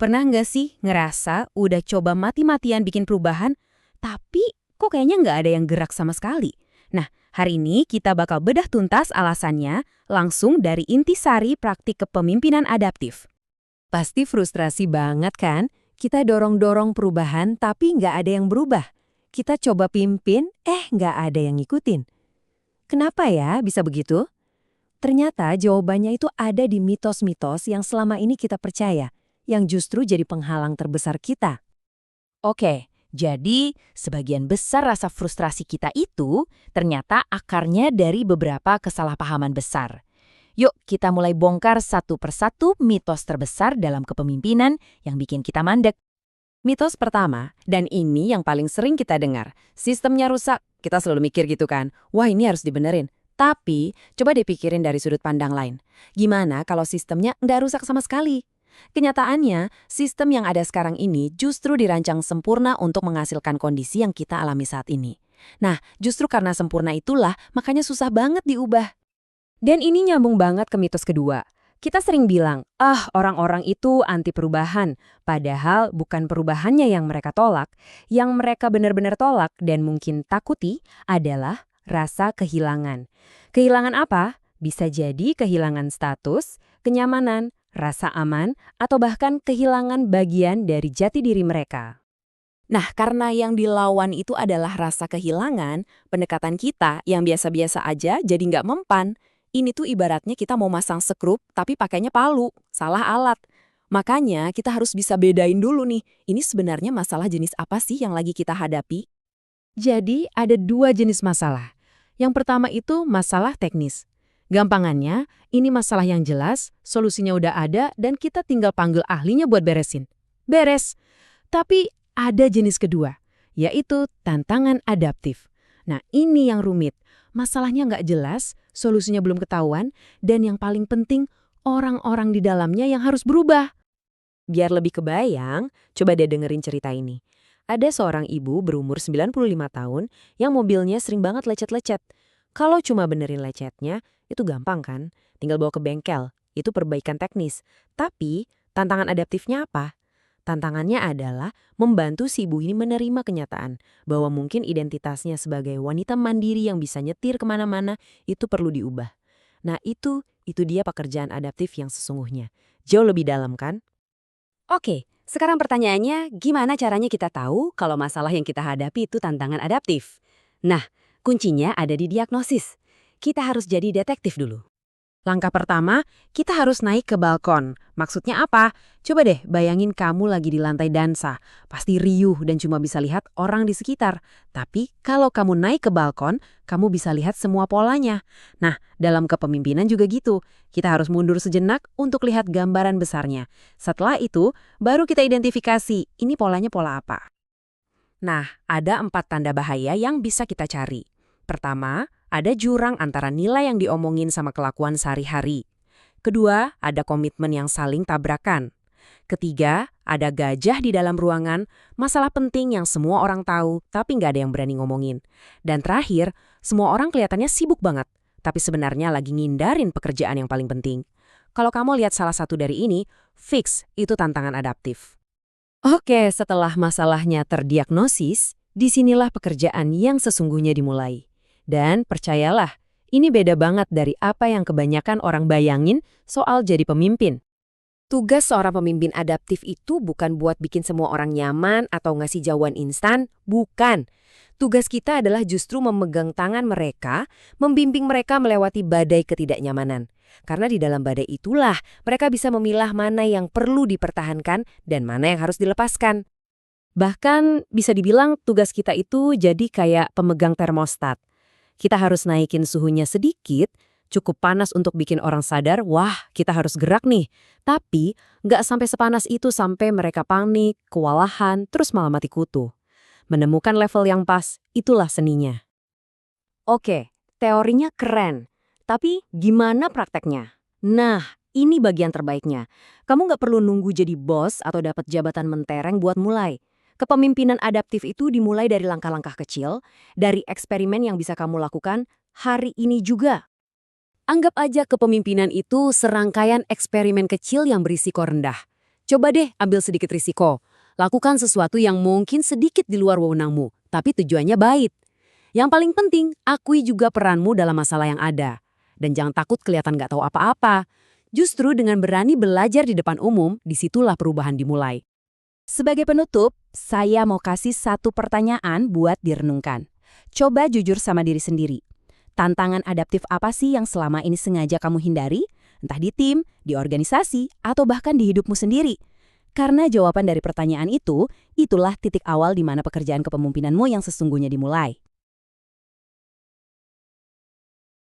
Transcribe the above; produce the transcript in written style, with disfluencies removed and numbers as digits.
Pernah nggak sih ngerasa udah coba mati-matian bikin perubahan, tapi kok kayaknya nggak ada yang gerak sama sekali? Nah, hari ini kita bakal bedah tuntas alasannya langsung dari intisari praktik kepemimpinan adaptif. Pasti frustrasi banget kan? Kita dorong-dorong perubahan tapi nggak ada yang berubah. Kita coba pimpin, nggak ada yang ngikutin. Kenapa ya bisa begitu? Ternyata jawabannya itu ada di mitos-mitos yang selama ini kita percaya, yang justru jadi penghalang terbesar kita. Oke, jadi sebagian besar rasa frustrasi kita itu ternyata akarnya dari beberapa kesalahpahaman besar. Yuk kita mulai bongkar satu persatu mitos terbesar dalam kepemimpinan yang bikin kita mandek. Mitos pertama, dan ini yang paling sering kita dengar, sistemnya rusak. Kita selalu mikir gitu kan, wah ini harus dibenerin. Tapi, coba dipikirin dari sudut pandang lain. Gimana kalau sistemnya nggak rusak sama sekali? Kenyataannya, sistem yang ada sekarang ini justru dirancang sempurna untuk menghasilkan kondisi yang kita alami saat ini. Nah, justru karena sempurna itulah, makanya susah banget diubah. Dan ini nyambung banget ke mitos kedua. Kita sering bilang, orang-orang itu anti perubahan. Padahal bukan perubahannya yang mereka tolak. Yang mereka benar-benar tolak dan mungkin takuti adalah rasa kehilangan. Kehilangan apa? Bisa jadi kehilangan status, kenyamanan, rasa aman, atau bahkan kehilangan bagian dari jati diri mereka. Nah, karena yang dilawan itu adalah rasa kehilangan, pendekatan kita yang biasa-biasa aja jadi nggak mempan. Ini tuh ibaratnya kita mau masang skrup tapi pakainya palu, salah alat. Makanya kita harus bisa bedain dulu nih, ini sebenarnya masalah jenis apa sih yang lagi kita hadapi? Jadi ada dua jenis masalah. Yang pertama itu masalah teknis. Gampangannya, ini masalah yang jelas, solusinya udah ada dan kita tinggal panggil ahlinya buat beresin. Beres. Tapi ada jenis kedua, yaitu tantangan adaptif. Nah ini yang rumit. Masalahnya nggak jelas, solusinya belum ketahuan, dan yang paling penting, orang-orang di dalamnya yang harus berubah. Biar lebih kebayang, coba deh dengerin cerita ini. Ada seorang ibu berumur 95 tahun yang mobilnya sering banget lecet-lecet. Kalau cuma benerin lecetnya, itu gampang kan? Tinggal bawa ke bengkel, itu perbaikan teknis. Tapi, tantangan adaptifnya apa? Tantangannya adalah membantu si ibu ini menerima kenyataan bahwa mungkin identitasnya sebagai wanita mandiri yang bisa nyetir kemana-mana itu perlu diubah. Nah itu dia pekerjaan adaptif yang sesungguhnya. Jauh lebih dalam kan? Oke, sekarang pertanyaannya gimana caranya kita tahu kalau masalah yang kita hadapi itu tantangan adaptif? Nah, kuncinya ada di diagnosis. Kita harus jadi detektif dulu. Langkah pertama, kita harus naik ke balkon. Maksudnya apa? Coba deh bayangin kamu lagi di lantai dansa. Pasti riuh dan cuma bisa lihat orang di sekitar. Tapi kalau kamu naik ke balkon, kamu bisa lihat semua polanya. Nah, dalam kepemimpinan juga gitu. Kita harus mundur sejenak untuk lihat gambaran besarnya. Setelah itu, baru kita identifikasi ini polanya pola apa. Nah, ada 4 tanda bahaya yang bisa kita cari. Pertama, ada jurang antara nilai yang diomongin sama kelakuan sehari-hari. Kedua, ada komitmen yang saling tabrakan. Ketiga, ada gajah di dalam ruangan, masalah penting yang semua orang tahu, tapi nggak ada yang berani ngomongin. Dan terakhir, semua orang kelihatannya sibuk banget, tapi sebenarnya lagi ngindarin pekerjaan yang paling penting. Kalau kamu lihat salah satu dari ini, fix itu tantangan adaptif. Oke, setelah masalahnya terdiagnosis, disinilah pekerjaan yang sesungguhnya dimulai. Dan percayalah, ini beda banget dari apa yang kebanyakan orang bayangin soal jadi pemimpin. Tugas seorang pemimpin adaptif itu bukan buat bikin semua orang nyaman atau ngasih jawaban instan, bukan. Tugas kita adalah justru memegang tangan mereka, membimbing mereka melewati badai ketidaknyamanan. Karena di dalam badai itulah mereka bisa memilah mana yang perlu dipertahankan dan mana yang harus dilepaskan. Bahkan bisa dibilang tugas kita itu jadi kayak pemegang termostat. Kita harus naikin suhunya sedikit, cukup panas untuk bikin orang sadar, wah kita harus gerak nih. Tapi nggak sampai sepanas itu sampai mereka panik, kewalahan, terus malah mati kutu. Menemukan level yang pas, itulah seninya. Oke, teorinya keren. Tapi gimana prakteknya? Nah, ini bagian terbaiknya. Kamu nggak perlu nunggu jadi bos atau dapat jabatan mentereng buat mulai. Kepemimpinan adaptif itu dimulai dari langkah-langkah kecil, dari eksperimen yang bisa kamu lakukan hari ini juga. Anggap aja kepemimpinan itu serangkaian eksperimen kecil yang berisiko rendah. Coba deh ambil sedikit risiko. Lakukan sesuatu yang mungkin sedikit di luar wewenangmu, tapi tujuannya baik. Yang paling penting, akui juga peranmu dalam masalah yang ada. Dan jangan takut kelihatan nggak tahu apa-apa. Justru dengan berani belajar di depan umum, disitulah perubahan dimulai. Sebagai penutup, saya mau kasih satu pertanyaan buat direnungkan. Coba jujur sama diri sendiri. Tantangan adaptif apa sih yang selama ini sengaja kamu hindari? Entah di tim, di organisasi, atau bahkan di hidupmu sendiri. Karena jawaban dari pertanyaan itu, itulah titik awal di mana pekerjaan kepemimpinanmu yang sesungguhnya dimulai.